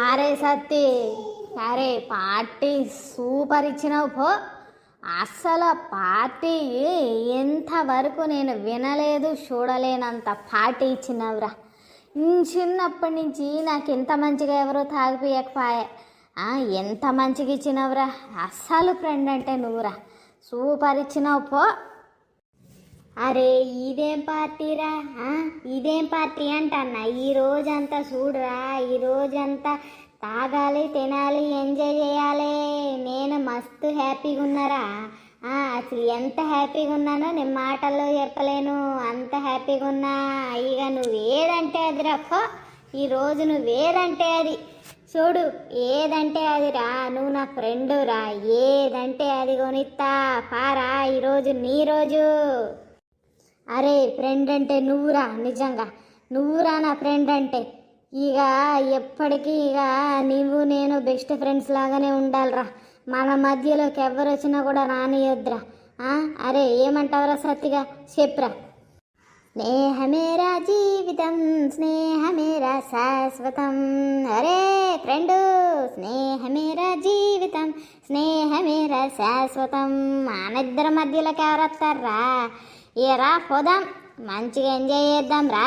అరే సత్తి, అరే party super ఇచ్చినావు పో. అస్సలు పార్టీ ఎంతవరకు నేను వినలేదు చూడలేనంత పార్టీ ఇచ్చినావురా. చిన్నప్పటి నుంచి నాకు ఎంత మంచిగా ఎవరో తాగిపోయకపోయే. ఎంత మంచిగా ఇచ్చినావురా. అస్సలు ఫ్రెండ్ అంటే నువ్వురా, సూపర్ ఇచ్చినావు పో. అరే ఇదేం పార్టీరా, ఇదేం పార్టీ అంటన్నా. ఈ రోజంతా చూడరా, ఈ రోజంతా తాగాలి, తినాలి, ఎంజాయ్ చేయాలి. నేను మస్తు హ్యాపీగా ఉన్నారా. అసలు ఎంత హ్యాపీగా ఉన్నానో నేను మాటల్లో చెప్పలేను, అంత హ్యాపీగా ఉన్నా. ఇక నువ్వేదంటే అది రఫో, ఈరోజు నువ్వేదంటే అది చూడు. ఏదంటే అది రా, నువ్వు నా ఫ్రెండు రా. ఏదంటే అది కొనిస్తా పారా, ఈరోజు నీ రోజు. అరే ఫ్రెండ్ అంటే నువ్వురా, నిజంగా నువ్వురా నా ఫ్రెండ్ అంటే. ఇక ఎప్పటికీ ఇక నువ్వు నేను బెస్ట్ ఫ్రెండ్స్ లాగానే ఉండాలిరా. మన మధ్యలోకి ఎవరు వచ్చినా కూడా రానియొద్దురా. అరే ఏమంటావురా సత్తిగా, చెప్పురా. స్నేహమేరా జీవితం, స్నేహమేరా శాశ్వతం. అరే ఫ్రెండు, స్నేహమేరా జీవితం, స్నేహమేరా శాశ్వతం. మన ఇద్దరి మధ్యలోకి ఎవరు వస్తారా? ఏ రా పోదాం, మంచిగా ఎంజాయ్ చేద్దాం రా.